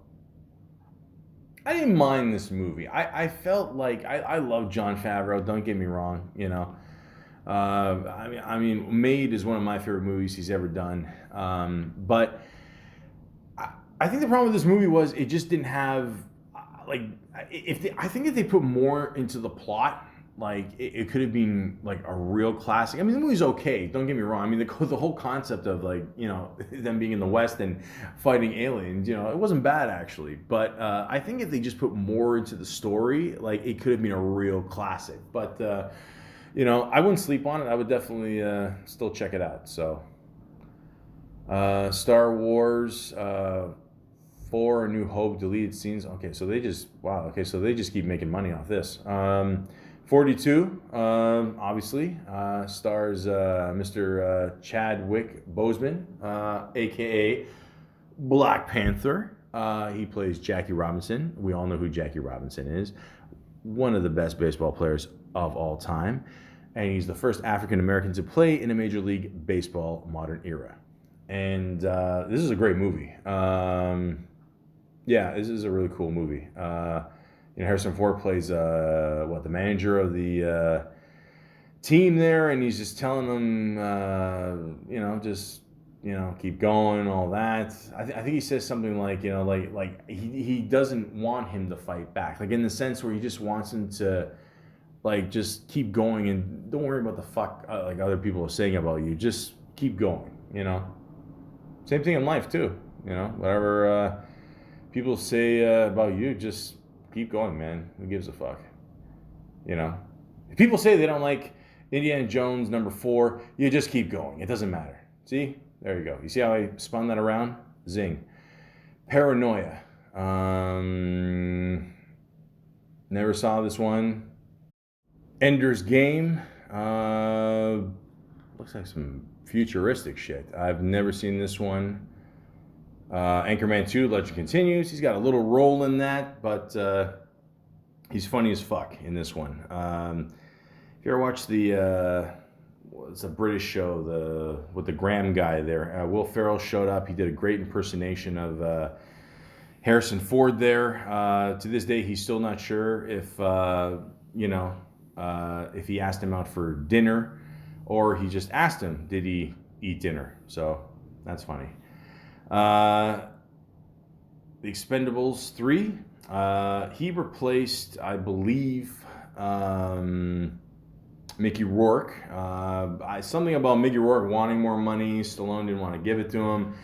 I didn't mind this movie. I felt like, I love Jon Favreau, don't get me wrong, you know. Made is one of my favorite movies he's ever done. But I think the problem with this movie was it just didn't have I think if they put more into the plot, like it could have been like a real classic. I mean, the movie's okay. Don't get me wrong. I mean, the whole concept of like, you know, them being in the West and fighting aliens, you know, it wasn't bad actually. But I think if they just put more into the story, like it could have been a real classic. But you know, I wouldn't sleep on it. I would definitely still check it out. So, Star Wars 4: A New Hope deleted scenes. Okay, so they just keep making money off this. 42, obviously, stars Mr. Chadwick Boseman, aka Black Panther. He plays Jackie Robinson. We all know who Jackie Robinson is. One of the best baseball players of all time. And he's the first African American to play in a Major League Baseball modern era. And this is a great movie. Yeah, this is a really cool movie. You know, Harrison Ford plays the manager of the team there, and he's just telling them, keep going, all that. I think he says something like, you know, like he doesn't want him to fight back, like in the sense where he just wants him to, like, just keep going and don't worry about the fuck like other people are saying about you. Just keep going, you know. Same thing in life too, you know. Whatever people say about you, just keep going, man. Who gives a fuck? You know? If people say they don't like Indiana Jones #4, you just keep going. It doesn't matter. See? There you go. You see how I spun that around? Zing. Paranoia. Never saw this one. Ender's Game. Looks like some futuristic shit. I've never seen this one. Anchorman 2, Legend Continues. He's got a little role in that, but he's funny as fuck in this one. If you ever watched it's a British show, with the Graham guy there. Will Ferrell showed up. He did a great impersonation of Harrison Ford there. To this day, he's still not sure if he asked him out for dinner, or he just asked him, did he eat dinner? So that's funny. The Expendables 3. He replaced, I believe, Mickey Rourke. Something about Mickey Rourke wanting more money. Stallone didn't want to give it to him.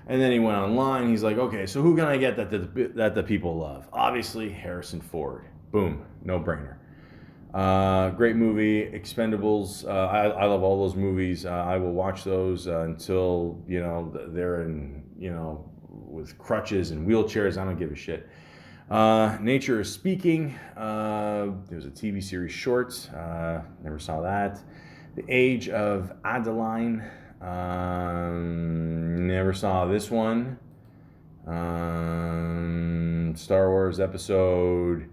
And then he went online. He's like, okay, so who can I get that the people love? Obviously, Harrison Ford. Boom. No brainer. Great movie. Expendables. I love all those movies. I will watch those until, you know, they're in, you know, with crutches and wheelchairs. I don't give a shit. Nature is Speaking. There's a TV series short. Never saw that. The Age of Adeline. Never saw this one. Star Wars Episode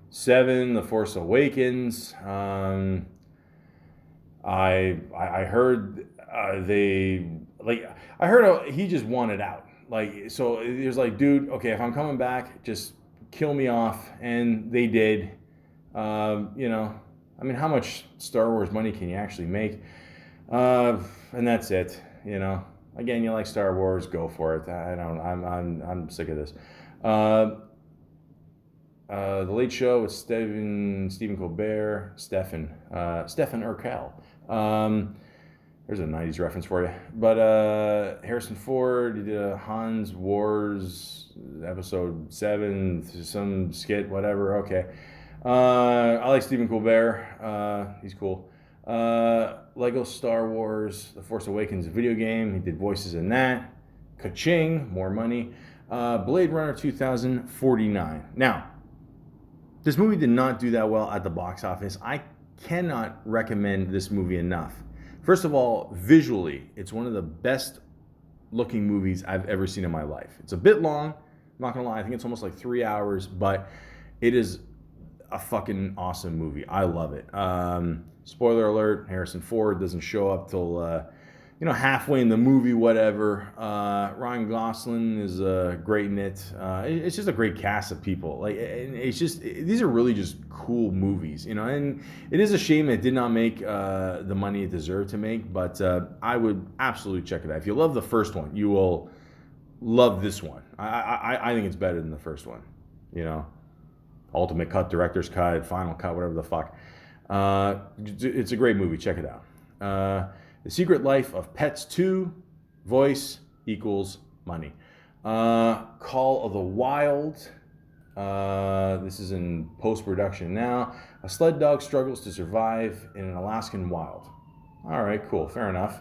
7, The Force Awakens. I heard he just wanted out. Like, so it was like, dude, okay, if I'm coming back, just kill me off. And they did. You know, I mean, how much Star Wars money can you actually make? And that's it. You know, again, you like Star Wars, go for it. I'm sick of this. The Late Show with Stephen Colbert, Stephen Urkel. There's a 90s reference for you. But Harrison Ford, he did Hans Wars, episode 7, some skit, whatever. Okay. I like Stephen Colbert. He's cool. Lego Star Wars: The Force Awakens video game. He did voices in that. Ka-ching, more money. Blade Runner 2049. Now, this movie did not do that well at the box office. I cannot recommend this movie enough. First of all, visually, it's one of the best looking movies I've ever seen in my life. It's a bit long, I'm not gonna lie, I think it's almost like 3 hours, but it is a fucking awesome movie. I love it. Spoiler alert, Harrison Ford doesn't show up till halfway in the movie, whatever. Ryan Gosling is great in it. It's just a great cast of people. Like, it's just, these are really just cool movies, and it is a shame it did not make the money it deserved to make, but I would absolutely check it out. If you love the first one, you will love this one. I think it's better than the first one, Ultimate cut, director's cut, final cut, whatever the fuck. It's a great movie. Check it out. The Secret Life of Pets 2, voice equals money. Call of the Wild. This is in post-production now. A sled dog struggles to survive in an Alaskan wild. All right, cool. Fair enough.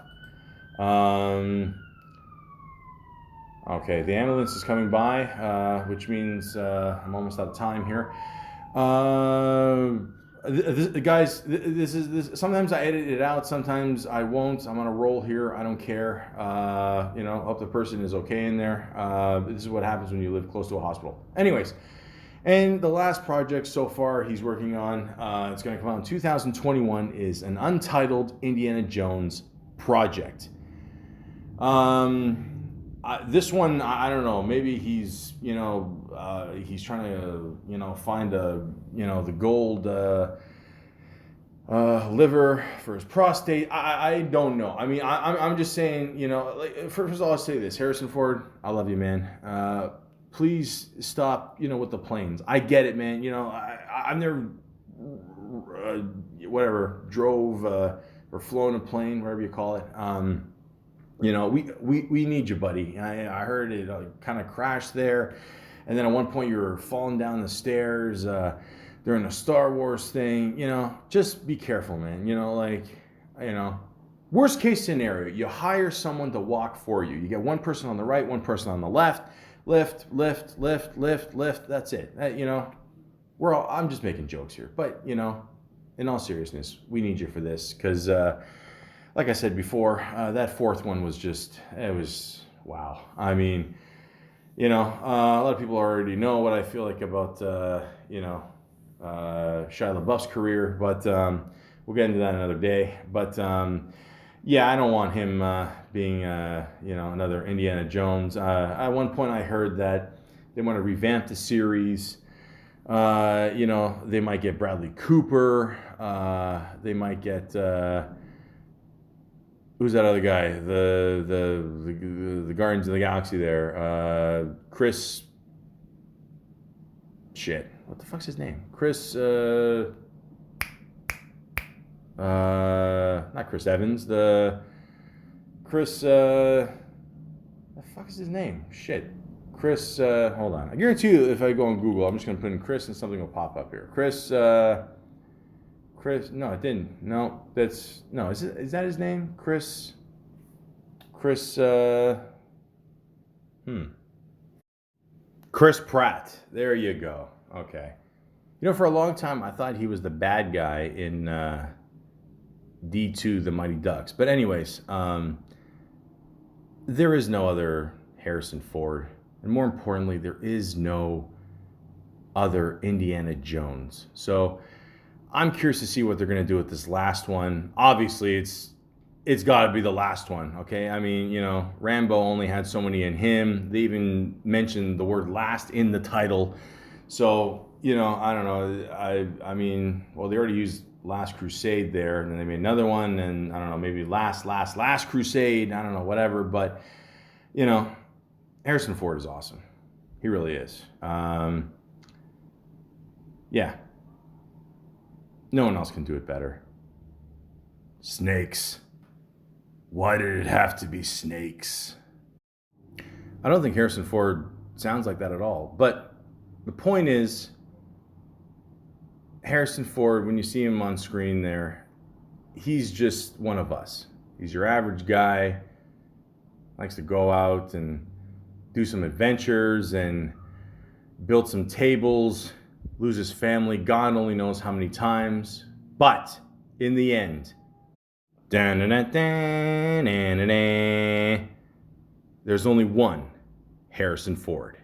Okay, the ambulance is coming by, which means I'm almost out of time here. Guys, this is. Sometimes I edit it out. Sometimes I won't. I'm on a roll here. I don't care. Hope the person is okay in there. This is what happens when you live close to a hospital. Anyways, and the last project so far he's working on, it's going to come out in 2021, is an untitled Indiana Jones project. This one, I don't know. Maybe he's, he's trying to, find the gold liver for his prostate. I don't know. I mean, I'm just saying, first of all, I'll say this: Harrison Ford, I love you, man. Please stop, with the planes. I get it, man. I've never, drove or flown a plane, whatever you call it. We need you, buddy. I heard it kind of crashed there, and then at one point you were falling down the stairs during the Star Wars thing. Just be careful, man. Worst case scenario, you hire someone to walk for you. You get one person on the right, one person on the left. Lift. That's it. I'm just making jokes here, but in all seriousness, we need you for this because. Like I said before, that fourth one was it was wow. I mean, a lot of people already know what I feel like about, Shia LaBeouf's career, but we'll get into that another day. But yeah, I don't want him being, another Indiana Jones. At one point I heard that they want to revamp the series. They might get Bradley Cooper. They might get... who's that other guy? The Guardians of the Galaxy there. Chris. Shit. What the fuck's his name? Chris. Not Chris Evans. Chris. The fuck is his name? Shit. Chris. Hold on. I guarantee you, if I go on Google, I'm just gonna put in Chris and something will pop up here. Chris. No, it didn't. No, is that his name? Chris, Chris Pratt. There you go. Okay. For a long time, I thought he was the bad guy in D2, The Mighty Ducks. But anyways, there is no other Harrison Ford. And more importantly, there is no other Indiana Jones. So I'm curious to see what they're going to do with this last one. Obviously, it's got to be the last one, okay? I mean, Rambo only had so many in him. They even mentioned the word last in the title. So, I don't know. I mean, well, they already used Last Crusade there, and then they made another one, and I don't know, maybe Last Crusade. I don't know, whatever. But, Harrison Ford is awesome. He really is. Yeah. No one else can do it better. Snakes. Why did it have to be snakes? I don't think Harrison Ford sounds like that at all. But the point is, Harrison Ford, when you see him on screen there, he's just one of us. He's your average guy, likes to go out and do some adventures and build some tables, lose his family, God only knows how many times. But in the end, there's only one Harrison Ford.